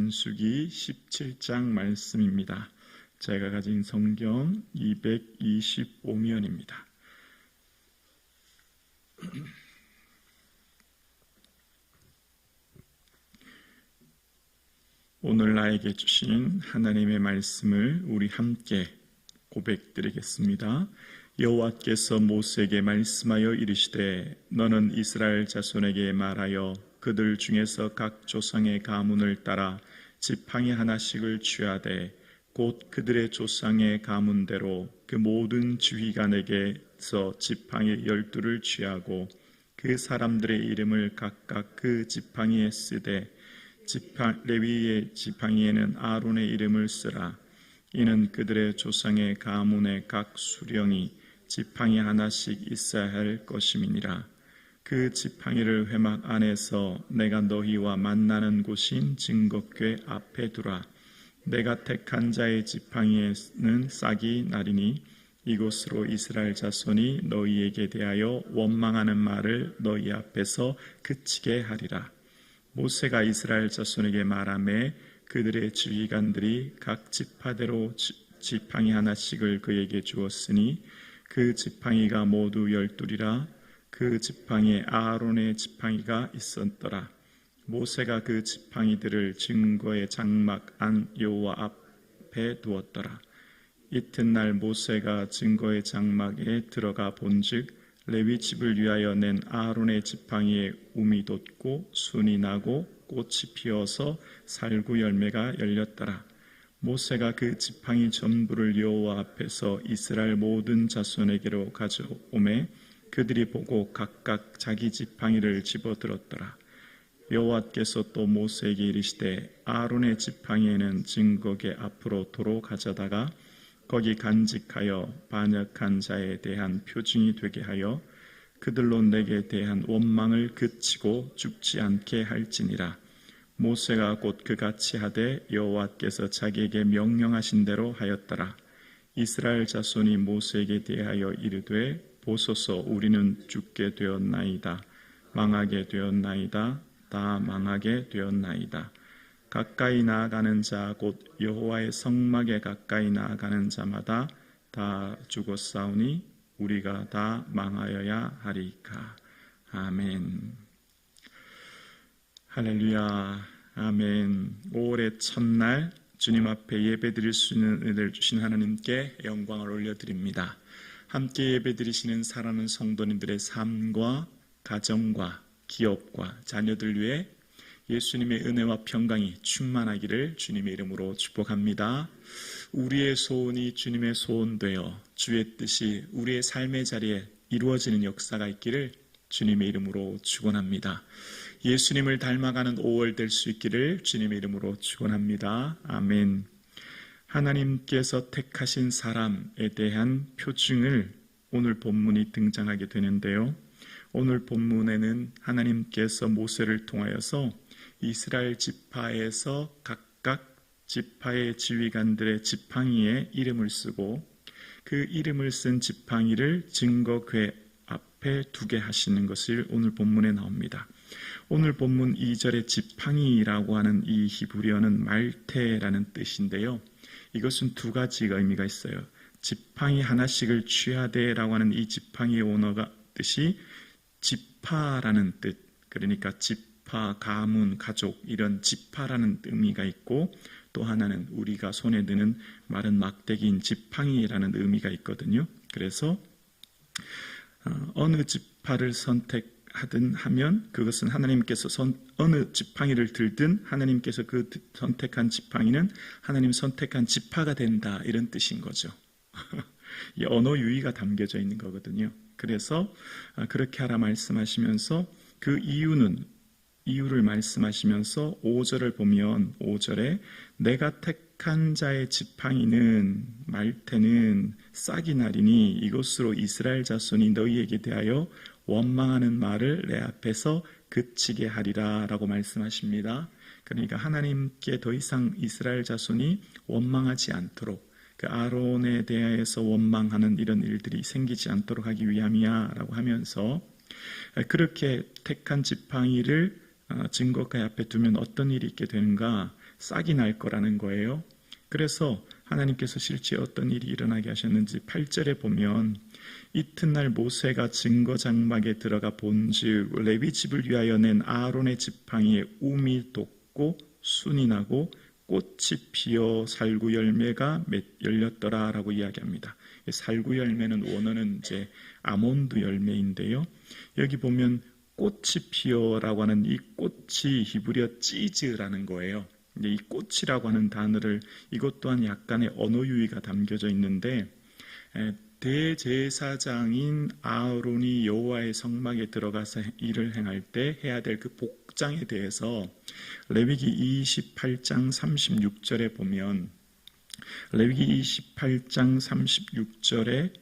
민수기 17장 말씀입니다. 제가 가진 성경 225면입니다. 오늘 나에게 주신 하나님의 말씀을 우리 함께 고백드리겠습니다. 여호와께서 모세에게 말씀하여 이르시되 너는 이스라엘 자손에게 말하여 그들 중에서 각 조상의 가문을 따라 지팡이 하나씩을 취하되 곧 그들의 조상의 가문대로 그 모든 지휘관에게서 지팡이 12를 취하고 그 사람들의 이름을 각각 그 지팡이에 쓰되 레위의 지팡이에는 아론의 이름을 쓰라. 이는 그들의 조상의 가문의 각 수령이 지팡이 하나씩 있어야 할 것임이니라. 그 지팡이를 회막 안에서 내가 너희와 만나는 곳인 증거궤 앞에 두라. 내가 택한 자의 지팡이에는 싹이 나리니 이곳으로 이스라엘 자손이 너희에게 대하여 원망하는 말을 너희 앞에서 그치게 하리라. 모세가 이스라엘 자손에게 말하매 그들의 지휘관들이 각 지파대로 지팡이 하나씩을 그에게 주었으니 그 지팡이가 모두 12이라. 그 지팡이에 아론의 지팡이가 있었더라. 모세가 그 지팡이들을 증거의 장막 안 여호와 앞에 두었더라. 이튿날 모세가 증거의 장막에 들어가 본즉 레위 집을 위하여 낸 아론의 지팡이에 움이 돋고 순이 나고 꽃이 피어서 살구 열매가 열렸더라. 모세가 그 지팡이 전부를 여호와 앞에서 이스라엘 모든 자손에게로 가져오매 그들이 보고 각각 자기 지팡이를 집어들었더라. 여호와께서 또 모세에게 이르시되 아론의 지팡이에는 증거궤 앞으로 도로 가져다가 거기 간직하여 반역한 자에 대한 표징이 되게 하여 그들로 내게 대한 원망을 그치고 죽지 않게 할지니라. 모세가 곧 그같이 하되 여호와께서 자기에게 명령하신 대로 하였더라. 이스라엘 자손이 모세에게 대하여 이르되 보소서 우리는 죽게 되었나이다. 망하게 되었나이다. 다 망하게 되었나이다. 가까이 나아가는 자 곧 여호와의 성막에 가까이 나아가는 자마다 다 죽었사오니 우리가 다 망하여야 하리까. 아멘. 할렐루야. 아멘. 5월의 첫날 주님 앞에 예배드릴 수 있는 은혜를 주신 하나님께 영광을 올려드립니다. 함께 예배드리시는 사랑하는 성도님들의 삶과 가정과 기업과 자녀들 위해 예수님의 은혜와 평강이 충만하기를 주님의 이름으로 축복합니다. 우리의 소원이 주님의 소원되어 주의 뜻이 우리의 삶의 자리에 이루어지는 역사가 있기를 주님의 이름으로 축원합니다. 예수님을 닮아가는 5월 될 수 있기를 주님의 이름으로 축원합니다. 아멘. 하나님께서 택하신 사람에 대한 표징을 오늘 본문이 등장하게 되는데요. 오늘 본문에는 하나님께서 모세를 통하여서 이스라엘 지파에서 각각 지파의 지휘관들의 지팡이에 이름을 쓰고 그 이름을 쓴 지팡이를 증거궤 앞에 두게 하시는 것을 오늘 본문에 나옵니다. 오늘 본문 2절의 지팡이라고 하는 이 히브리어는 말테라는 뜻인데요. 이것은 두 가지가 의미가 있어요. 지팡이 하나씩을 취하되라고 하는 이 지팡이의 원어가 뜻이 지파라는 뜻, 그러니까 지파, 가문, 가족 이런 지파라는 의미가 있고 또 하나는 우리가 손에 드는 마른 막대기인 지팡이라는 의미가 있거든요. 그래서 어느 지파를 선택하든 하면 그것은 하나님께서 어느 지팡이를 들든 하나님께서 그 선택한 지팡이는 하나님 선택한 지파가 된다 이런 뜻인 거죠. 이 언어 유의가 담겨져 있는 거거든요. 그래서 그렇게 하라 말씀하시면서 그 이유를 말씀하시면서 5절을 보면 5절에 내가 택한 자의 지팡이는 말테는 싹이 나리니 이곳으로 이스라엘 자손이 너희에게 대하여 원망하는 말을 내 앞에서 그치게 하리라 라고 말씀하십니다. 그러니까 하나님께 더 이상 이스라엘 자손이 원망하지 않도록 그 아론에 대해서 원망하는 이런 일들이 생기지 않도록 하기 위함이야 라고 하면서 그렇게 택한 지팡이를 증거궤 앞에 두면 어떤 일이 있게 되는가? 싹이 날 거라는 거예요. 그래서 하나님께서 실제 어떤 일이 일어나게 하셨는지 8절에 보면 이튿날 모세가 증거 장막에 들어가 본즉 레위 집을 위하여 낸 아론의 지팡이에 움이 돋고 순이 나고 꽃이 피어 살구 열매가 열렸더라라고 이야기합니다. 살구 열매는 원어는 이제 아몬드 열매인데요. 여기 보면 꽃이 피어라고 하는 이 꽃이 히브리어 찌즈라는 거예요. 이 꽃이라고 하는 단어를 이것 또한 약간의 언어 유희가 담겨져 있는데 대제사장인 아론이 여호와의 성막에 들어가서 일을 행할 때 해야 될 그 복장에 대해서 레위기 28장 36절에 보면 레위기 28장 36절에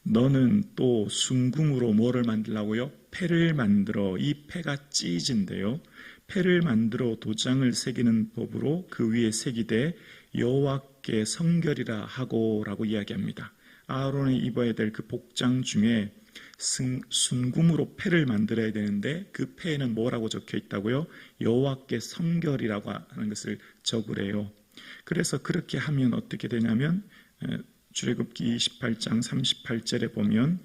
너는 또 순금으로 뭐를 만들라고요? 패를 만들어. 이 패가 찌즈인데요. 패를 만들어 도장을 새기는 법으로 그 위에 새기되 여호와께 성결이라 하고 라고 이야기합니다. 아론이 입어야 될 그 복장 중에 순금으로 패를 만들어야 되는데 그 패에는 뭐라고 적혀 있다고요? 여호와께 성결이라고 하는 것을 적으래요. 그래서 그렇게 하면 어떻게 되냐면 출애굽기 28장 38절에 보면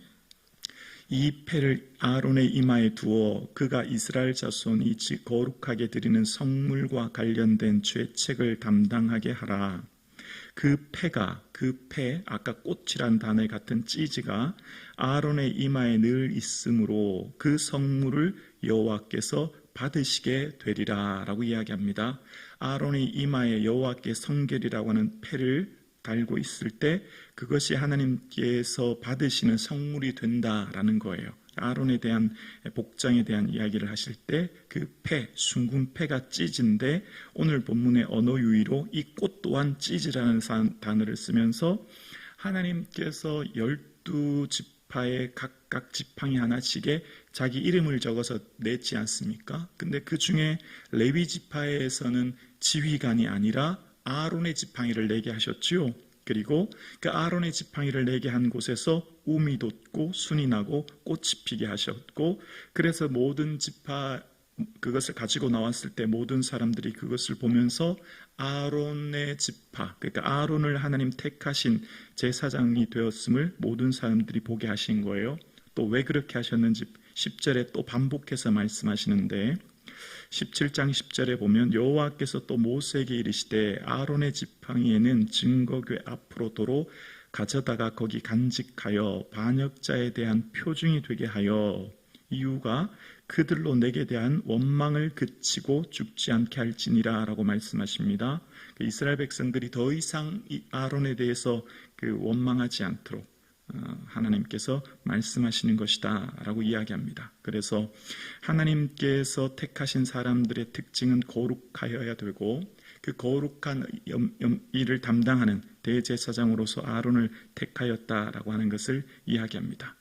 이 패를 아론의 이마에 두어 그가 이스라엘 자손이 거룩하게 드리는 성물과 관련된 죄책을 담당하게 하라. 그 패, 아까 꽃이란 단어에 같은 찌즈가 아론의 이마에 늘 있으므로 그 성물을 여호와께서 받으시게 되리라 라고 이야기합니다. 아론의 이마에 여호와께 성결이라고 하는 패를 달고 있을 때 그것이 하나님께서 받으시는 성물이 된다라는 거예요. 아론에 대한 복장에 대한 이야기를 하실 때 그 패, 순금 패가 찌즈인데 오늘 본문의 언어 유희로 이 꽃 또한 찌즈라는 단어를 쓰면서 하나님께서 12지파의 각각 지팡이 하나씩에 자기 이름을 적어서 냈지 않습니까? 근데 그 중에 레위 지파에서는 지휘관이 아니라 아론의 지팡이를 내게 하셨지요. 그리고 그 아론의 지팡이를 내게 한 곳에서 움이 돋고 순이 나고 꽃이 피게 하셨고 그래서 모든 지파 그것을 가지고 나왔을 때 모든 사람들이 그것을 보면서 아론의 지파 그러니까 아론을 하나님 택하신 제사장이 되었음을 모든 사람들이 보게 하신 거예요. 또 왜 그렇게 하셨는지 10절에 또 반복해서 말씀하시는데 17장 10절에 보면 여호와께서 또 모세에게 이르시되 아론의 지팡이에는 증거궤 앞으로 도로 가져다가 거기 간직하여 반역자에 대한 표징이 되게 하여 이유가 그들로 내게 대한 원망을 그치고 죽지 않게 할지니라 라고 말씀하십니다. 이스라엘 백성들이 더 이상 이 아론에 대해서 원망하지 않도록 하나님께서 말씀하시는 것이다 라고 이야기합니다. 그래서 하나님께서 택하신 사람들의 특징은 거룩하여야 되고 그 거룩한 일을 담당하는 대제사장으로서 아론을 택하였다라고 하는 것을 이야기합니다.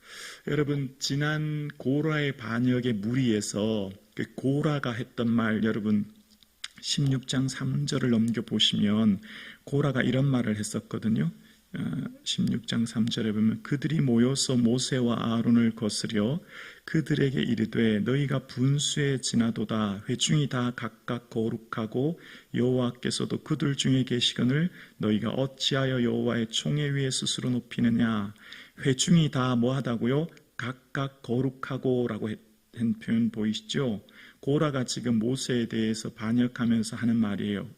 여러분 지난 고라의 반역의 무리에서 그 고라가 했던 말 여러분 16장 3절을 넘겨보시면 고라가 이런 말을 했었거든요. 16장 3절에 보면 그들이 모여서 모세와 아론을 거스려 그들에게 이르되 너희가 분수에 지나도다 회중이 다 각각 거룩하고 여호와께서도 그들 중에 계시거늘 너희가 어찌하여 여호와의 총회 위에 스스로 높이느냐. 회중이 다 뭐하다고요? 각각 거룩하고 라고 한 표현 보이시죠? 고라가 지금 모세에 대해서 반역하면서 하는 말이에요.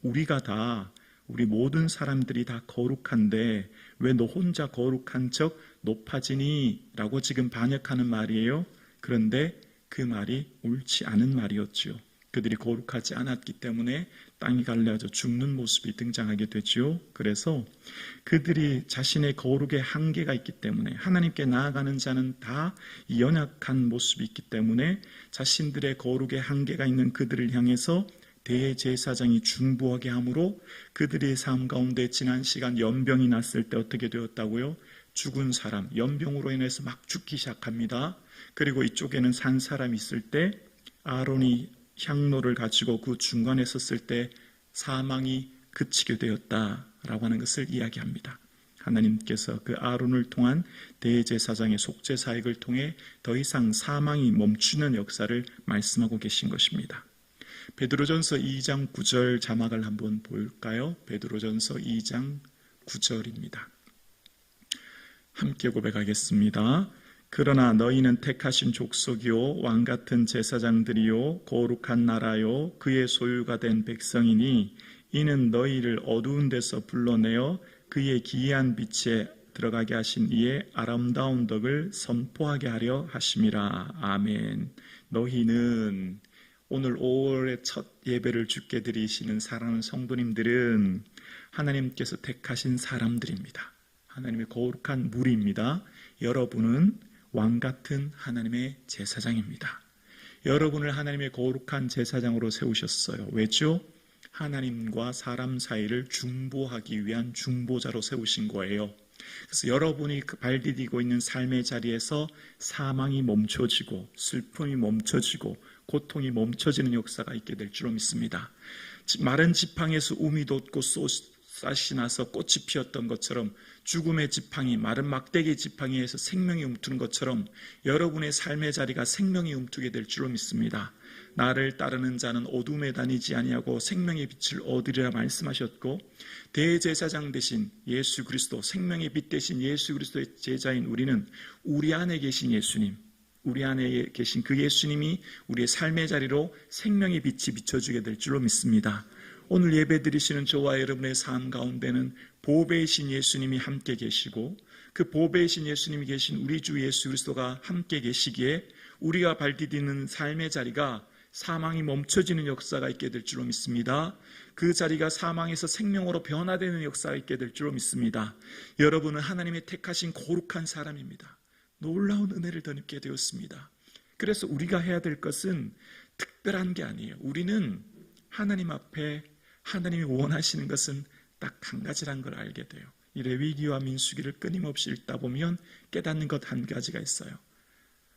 우리 모든 사람들이 다 거룩한데 왜 너 혼자 거룩한 척 높아지니? 라고 지금 반역하는 말이에요. 그런데 그 말이 옳지 않은 말이었죠. 그들이 거룩하지 않았기 때문에 땅이 갈라져 죽는 모습이 등장하게 되죠. 그래서 그들이 자신의 거룩의 한계가 있기 때문에 하나님께 나아가는 자는 다 연약한 모습이 있기 때문에 자신들의 거룩의 한계가 있는 그들을 향해서 대제사장이 중보하게 함으로 그들의 삶 가운데 지난 시간 연병이 났을 때 어떻게 되었다고요? 죽은 사람, 연병으로 인해서 막 죽기 시작합니다. 그리고 이쪽에는 산 사람이 있을 때 아론이 향로를 가지고 그 중간에 섰을 때 사망이 그치게 되었다라고 하는 것을 이야기합니다. 하나님께서 그 아론을 통한 대제사장의 속죄 사역을 통해 더 이상 사망이 멈추는 역사를 말씀하고 계신 것입니다. 베드로전서 2장 9절 자막을 한번 볼까요? 베드로전서 2장 9절입니다. 함께 고백하겠습니다. 그러나 너희는 택하신 족속이요 왕같은 제사장들이요 거룩한 나라요 그의 소유가 된 백성이니 이는 너희를 어두운 데서 불러내어 그의 기이한 빛에 들어가게 하신 이의 아름다운 덕을 선포하게 하려 하심이라. 아멘. 너희는, 오늘 5월의 첫 예배를 주께 드리시는 사랑하는 성도님들은 하나님께서 택하신 사람들입니다. 하나님의 거룩한 무리입니다. 여러분은 왕같은 하나님의 제사장입니다. 여러분을 하나님의 거룩한 제사장으로 세우셨어요. 왜죠? 하나님과 사람 사이를 중보하기 위한 중보자로 세우신 거예요. 그래서 여러분이 발 디디고 있는 삶의 자리에서 사망이 멈춰지고 슬픔이 멈춰지고 고통이 멈춰지는 역사가 있게 될 줄로 믿습니다. 마른 지팡이에서 움이 돋고 싹이 나서 꽃이 피었던 것처럼 죽음의 지팡이, 마른 막대기 지팡이에서 생명이 움트는 것처럼 여러분의 삶의 자리가 생명이 움트게 될 줄로 믿습니다. 나를 따르는 자는 어둠에 다니지 아니하고 생명의 빛을 얻으리라 말씀하셨고, 대제사장 되신 예수 그리스도, 생명의 빛 되신 예수 그리스도의 제자인 우리는 우리 안에 계신 예수님, 우리 안에 계신 그 예수님이 우리의 삶의 자리로 생명의 빛이 비춰주게 될 줄로 믿습니다. 오늘 예배 드리시는 저와 여러분의 삶 가운데는 보배이신 예수님이 함께 계시고, 그 보배이신 예수님이 계신 우리 주 예수 그리스도가 함께 계시기에 우리가 발디디는 삶의 자리가 사망이 멈춰지는 역사가 있게 될 줄로 믿습니다. 그 자리가 사망에서 생명으로 변화되는 역사가 있게 될 줄로 믿습니다. 여러분은 하나님의 택하신 거룩한 사람입니다. 놀라운 은혜를 덧입게 되었습니다. 그래서 우리가 해야 될 것은 특별한 게 아니에요. 우리는 하나님 앞에 하나님이 원하시는 것은 딱 한 가지란 걸 알게 돼요. 이 레위기와 민수기를 끊임없이 읽다 보면 깨닫는 것 한 가지가 있어요.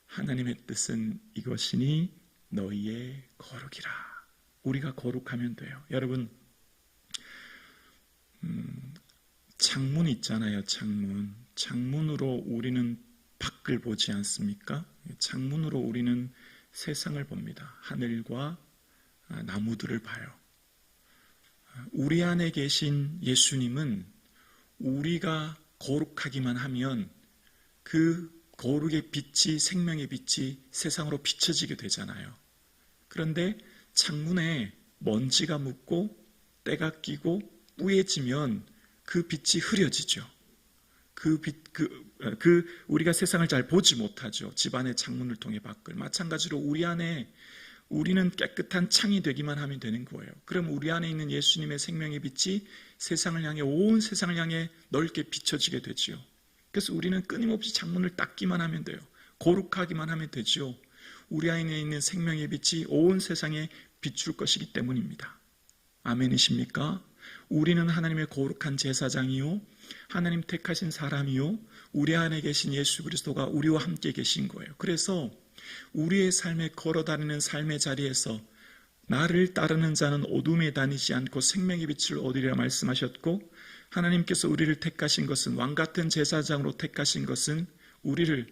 하나님의 뜻은 이것이니 너희의 거룩이라. 우리가 거룩하면 돼요. 여러분, 창문 있잖아요. 창문으로 우리는 밖을 보지 않습니까? 창문으로 우리는 세상을 봅니다. 하늘과 나무들을 봐요. 우리 안에 계신 예수님은 우리가 거룩하기만 하면 그 거룩의 빛이, 생명의 빛이 세상으로 비춰지게 되잖아요. 그런데 창문에 먼지가 묻고 때가 끼고 뿌얘지면 그 빛이 흐려지죠. 우리가 세상을 잘 보지 못하죠. 집안의 창문을 통해 밖을. 마찬가지로 우리 안에 우리는 깨끗한 창이 되기만 하면 되는 거예요. 그럼 우리 안에 있는 예수님의 생명의 빛이 세상을 향해, 온 세상을 향해 넓게 비춰지게 되죠. 그래서 우리는 끊임없이 창문을 닦기만 하면 돼요. 거룩하기만 하면 되죠. 우리 안에 있는 생명의 빛이 온 세상에 비출 것이기 때문입니다. 아멘이십니까? 우리는 하나님의 거룩한 제사장이요, 하나님 택하신 사람이요, 우리 안에 계신 예수 그리스도가 우리와 함께 계신 거예요. 그래서 우리의 삶에 걸어다니는 삶의 자리에서 나를 따르는 자는 어둠에 다니지 않고 생명의 빛을 얻으리라 말씀하셨고, 하나님께서 우리를 택하신 것은, 왕같은 제사장으로 택하신 것은 우리를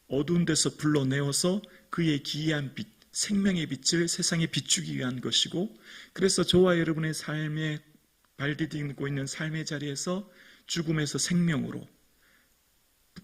어두운 데서 불러내어서 그의 기이한 빛, 생명의 빛을 세상에 비추기 위한 것이고, 그래서 저와 여러분의 삶에 발디디고 있는 삶의 자리에서 죽음에서 생명으로,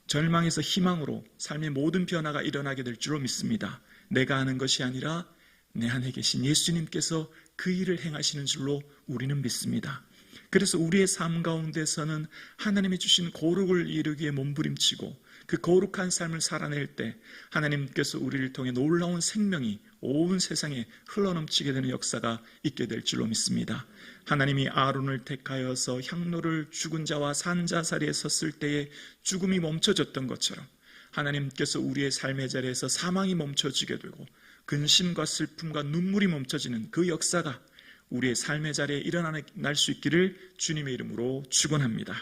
절망에서 희망으로 삶의 모든 변화가 일어나게 될 줄로 믿습니다. 내가 하는 것이 아니라 내 안에 계신 예수님께서 그 일을 행하시는 줄로 우리는 믿습니다. 그래서 우리의 삶 가운데서는 하나님이 주신 거룩을 이루기에 몸부림치고 그 거룩한 삶을 살아낼 때 하나님께서 우리를 통해 놀라운 생명이 온 세상에 흘러넘치게 되는 역사가 있게 될 줄로 믿습니다. 하나님이 아론을 택하여서 향로를 죽은 자와 산 자 사이에 섰을 때에 죽음이 멈춰졌던 것처럼 하나님께서 우리의 삶의 자리에서 사망이 멈춰지게 되고 근심과 슬픔과 눈물이 멈춰지는 그 역사가 우리의 삶의 자리에 일어날 수 있기를 주님의 이름으로 축원합니다.